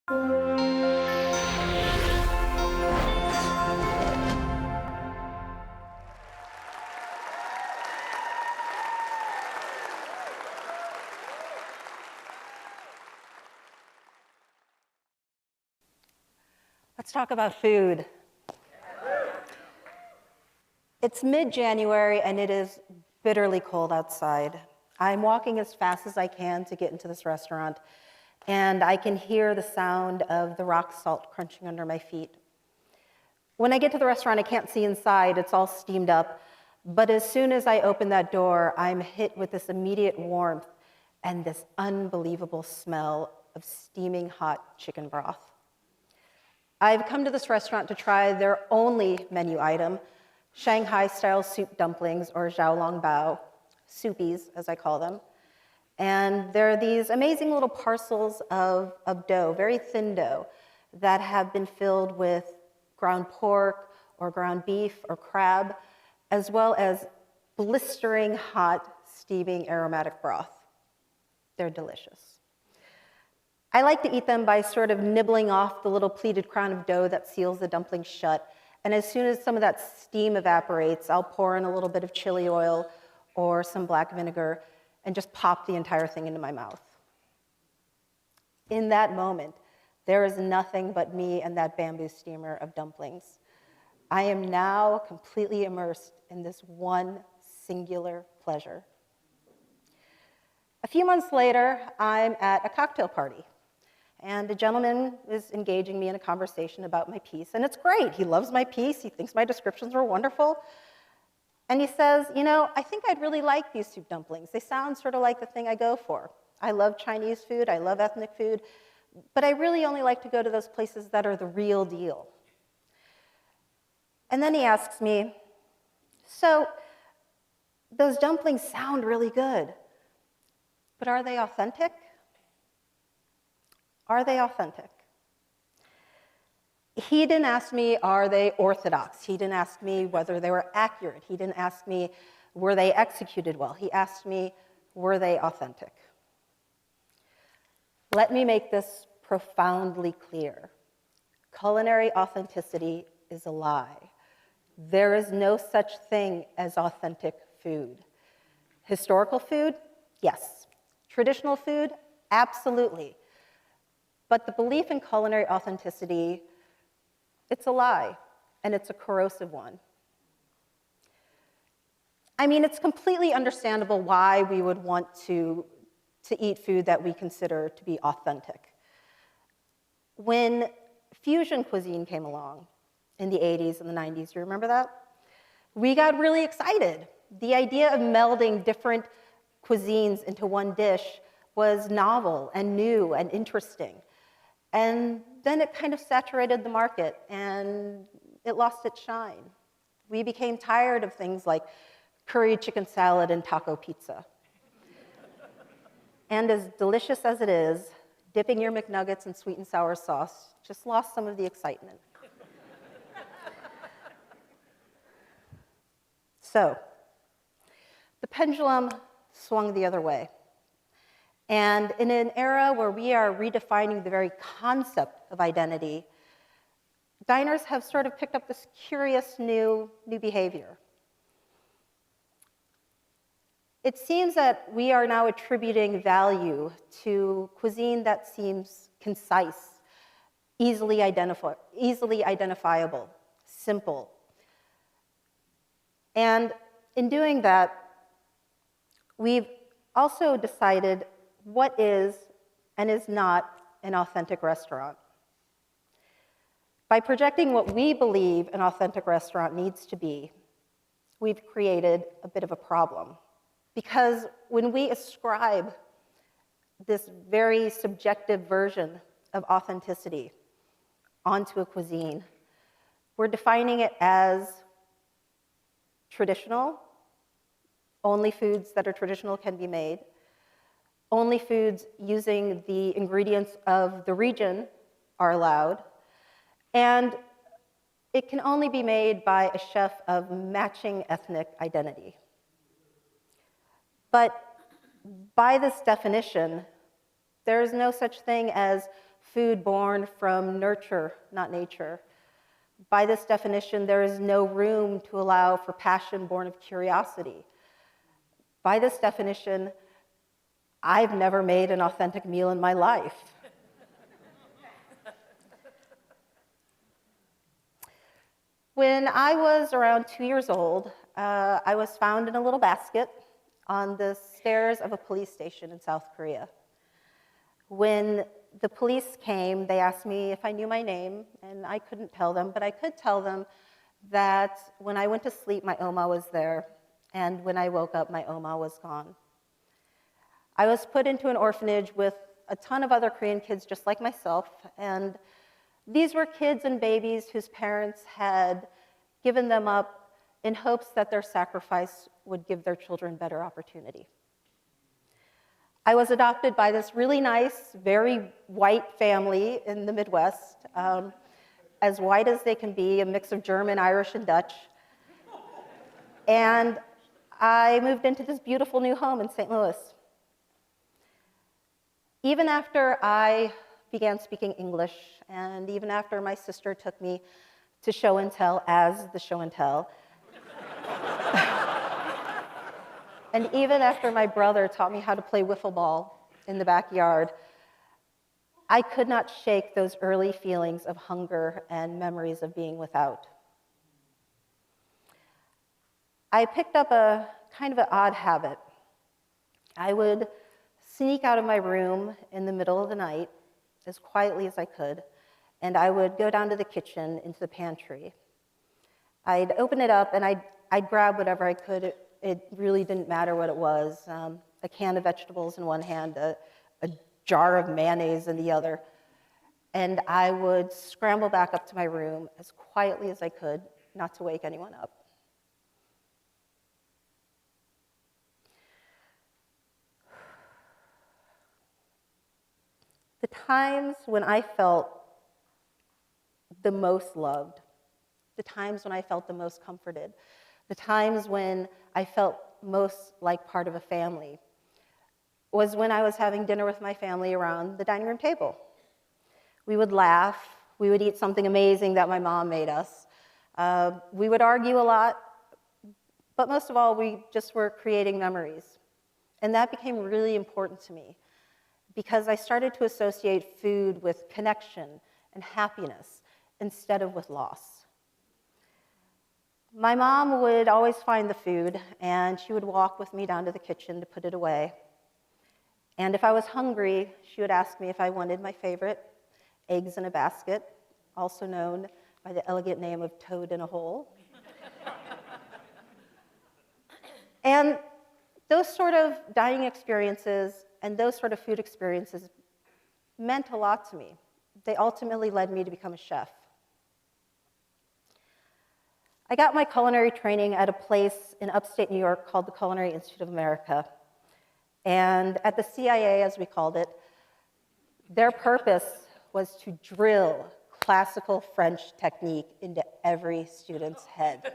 Let's talk about food. It's mid-January and it is bitterly cold outside. I'm walking as fast as I can to get into this restaurant, and I can hear the sound of the rock salt crunching under my feet. When I get to the restaurant, I can't see inside, it's all steamed up, but as soon as I open that door, I'm hit with this immediate warmth and this unbelievable smell of steaming hot chicken broth. I've come to this restaurant to try their only menu item, Shanghai-style soup dumplings, or xiaolongbao, soupies, as I call them. And they're these amazing little parcels of dough, very thin dough, that have been filled with ground pork or ground beef or crab, as well as blistering hot, steaming aromatic broth. They're delicious. I like to eat them by sort of nibbling off the little pleated crown of dough that seals the dumpling shut. And as soon as some of that steam evaporates, I'll pour in a little bit of chili oil or some black vinegar and just pop the entire thing into my mouth. In that moment, there is nothing but me and that bamboo steamer of dumplings. I am now completely immersed in this one singular pleasure. A few months later, I'm at a cocktail party. And a gentleman is engaging me in a conversation about my piece, and it's great. He loves my piece. He thinks my descriptions were wonderful. And he says, you know, I think I'd really like these soup dumplings. They sound sort of like the thing I go for. I love Chinese food. I love ethnic food. But I really only like to go to those places that are the real deal. And then he asks me, so those dumplings sound really good, but are they authentic? Are they authentic? He didn't ask me, are they orthodox? He didn't ask me whether they were accurate. He didn't ask me, were they executed well? He asked me, were they authentic? Let me make this profoundly clear. Culinary authenticity is a lie. There is no such thing as authentic food. Historical food? Yes. Traditional food? Absolutely. But the belief in culinary authenticity, it's a lie, and it's a corrosive one. I mean, it's completely understandable why we would want to eat food that we consider to be authentic. When fusion cuisine came along in the 80s and the 90s, you remember that? We got really excited. The idea of melding different cuisines into one dish was novel and new and interesting. And then it kind of saturated the market, and it lost its shine. We became tired of things like curry chicken salad and taco pizza. And as delicious as it is, dipping your McNuggets in sweet and sour sauce just lost some of the excitement. So, the pendulum swung the other way. And in an era where we are redefining the very concept of identity, diners have sort of picked up this curious new behavior. It seems that we are now attributing value to cuisine that seems concise, easily identifiable, simple. And in doing that, we've also decided what is and is not an authentic restaurant. By projecting what we believe an authentic restaurant needs to be, we've created a bit of a problem. Because when we ascribe this very subjective version of authenticity onto a cuisine, we're defining it as traditional. Only foods that are traditional can be made. Only foods using the ingredients of the region are allowed. And it can only be made by a chef of matching ethnic identity. But by this definition, there is no such thing as food born from nurture, not nature. By this definition, there is no room to allow for passion born of curiosity. By this definition, I've never made an authentic meal in my life. When I was around 2 years old, I was found in a little basket on the stairs of a police station in South Korea. When the police came, they asked me if I knew my name, and I couldn't tell them, but I could tell them that when I went to sleep, my Oma was there, and when I woke up, my Oma was gone. I was put into an orphanage with a ton of other Korean kids just like myself, and these were kids and babies whose parents had given them up in hopes that their sacrifice would give their children better opportunity. I was adopted by this really nice, very white family in the Midwest, as white as they can be, a mix of German, Irish, and Dutch. And I moved into this beautiful new home in St. Louis. Even after I began speaking English, and even after my sister took me to show and tell as the show and tell, and even after my brother taught me how to play wiffle ball in the backyard, I could not shake those early feelings of hunger and memories of being without. I picked up a kind of an odd habit. I would sneak out of my room in the middle of the night as quietly as I could, and I would go down to the kitchen into the pantry. I'd open it up and I'd grab whatever I could. It really didn't matter what it was. A can of vegetables in one hand, a jar of mayonnaise in the other. And I would scramble back up to my room as quietly as I could, not to wake anyone up. The times when I felt the most loved, the times when I felt the most comforted, the times when I felt most like part of a family was when I was having dinner with my family around the dining room table. We would laugh, we would eat something amazing that my mom made us. We would argue a lot, but most of all, we just were creating memories. And that became really important to me because I started to associate food with connection and happiness instead of with loss. My mom would always find the food, and she would walk with me down to the kitchen to put it away. And if I was hungry, she would ask me if I wanted my favorite, eggs in a basket, also known by the elegant name of toad in a hole. And those sort of dining experiences and those sort of food experiences meant a lot to me. They ultimately led me to become a chef. I got my culinary training at a place in upstate New York called the Culinary Institute of America. And at the CIA, as we called it, their purpose was to drill classical French technique into every student's head.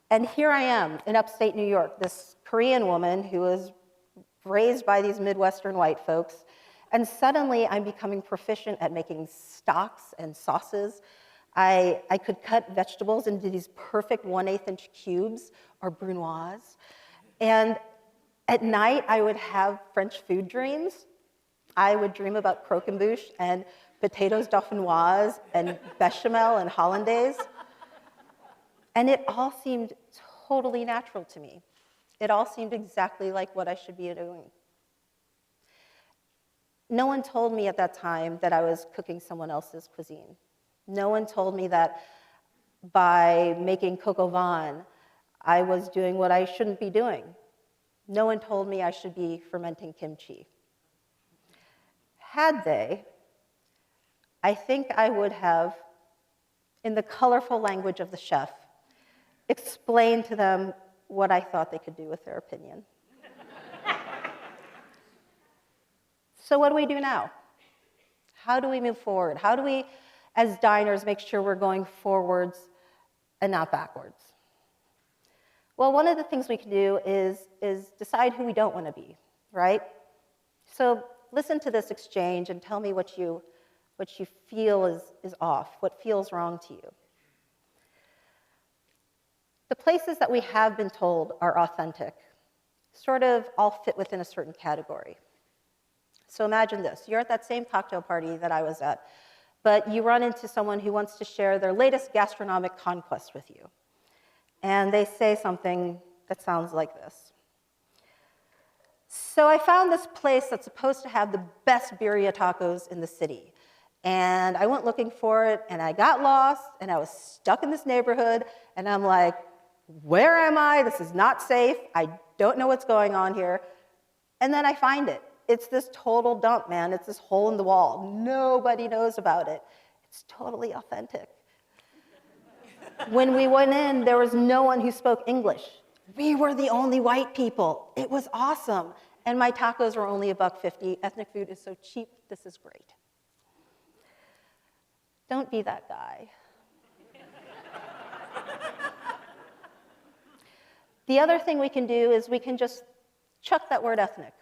And here I am in upstate New York, this Korean woman who was raised by these Midwestern white folks, and suddenly I'm becoming proficient at making stocks and sauces. I could cut vegetables into these perfect 1/8 inch cubes, or brunoise. And at night, I would have French food dreams. I would dream about croquembouche and potatoes dauphinoise and bechamel and hollandaise. And it all seemed totally natural to me. It all seemed exactly like what I should be doing. No one told me at that time that I was cooking someone else's cuisine. No one told me that by making coq au vin, I was doing what I shouldn't be doing. No one told me I should be fermenting kimchi. Had they, I think I would have, in the colorful language of the chef, explained to them what I thought they could do with their opinion. So what do we do now? How do we move forward? How do we, as diners, make sure we're going forwards and not backwards? Well, one of the things we can do is decide who we don't want to be, right? So listen to this exchange and tell me what you feel is off, what feels wrong to you. The places that we have been told are authentic sort of all fit within a certain category. So imagine this. You're at that same cocktail party that I was at, but you run into someone who wants to share their latest gastronomic conquest with you. And they say something that sounds like this. So I found this place that's supposed to have the best birria tacos in the city. And I went looking for it, and I got lost, and I was stuck in this neighborhood, and I'm like, where am I? This is not safe. I don't know what's going on here. And then I find it. It's this total dump, man. It's this hole in the wall. Nobody knows about it. It's totally authentic. When we went in, there was no one who spoke English. We were the only white people. It was awesome. And my tacos were only $1.50. Ethnic food is so cheap. This is great. Don't be that guy. The other thing we can do is we can just chuck that word ethnic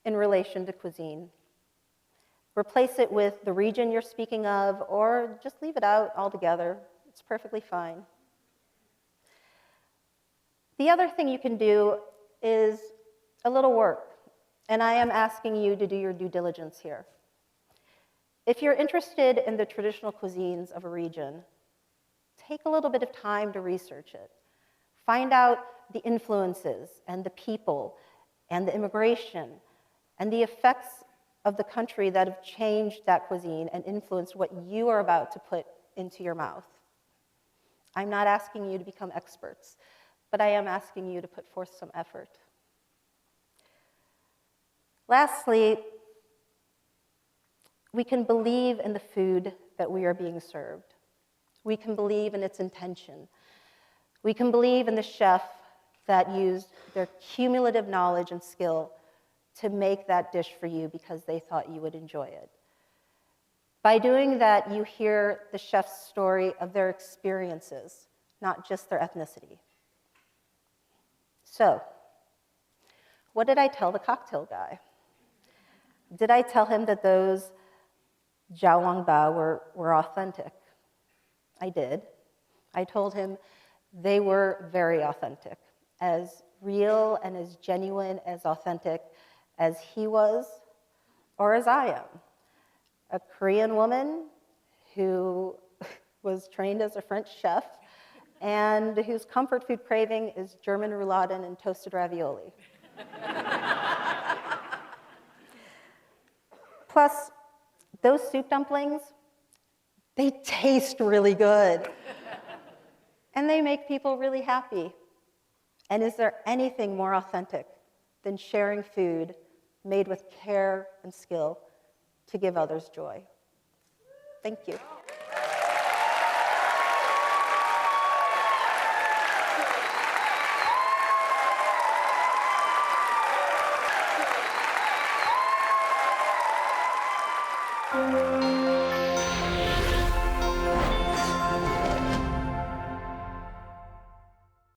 in relation to cuisine. Replace it with the region you're speaking of, or just leave it out altogether. It's perfectly fine. The other thing you can do is a little work, and I am asking you to do your due diligence here. If you're interested in the traditional cuisines of a region, take a little bit of time to research it. Find out the influences and the people and the immigration and the effects of the country that have changed that cuisine and influenced what you are about to put into your mouth. I'm not asking you to become experts, but I am asking you to put forth some effort. Lastly, we can believe in the food that we are being served. We can believe in its intention. We can believe in the chef that used their cumulative knowledge and skill to make that dish for you because they thought you would enjoy it. By doing that, you hear the chef's story of their experiences, not just their ethnicity. So, what did I tell the cocktail guy? Did I tell him that those jiaolongbao were authentic? I did. I told him they were very authentic, as real and as genuine, as authentic as he was or as I am. A Korean woman who was trained as a French chef and whose comfort food craving is German rouladen and toasted ravioli. Plus, those soup dumplings, they taste really good. And they make people really happy. And is there anything more authentic than sharing food made with care and skill to give others joy? Thank you.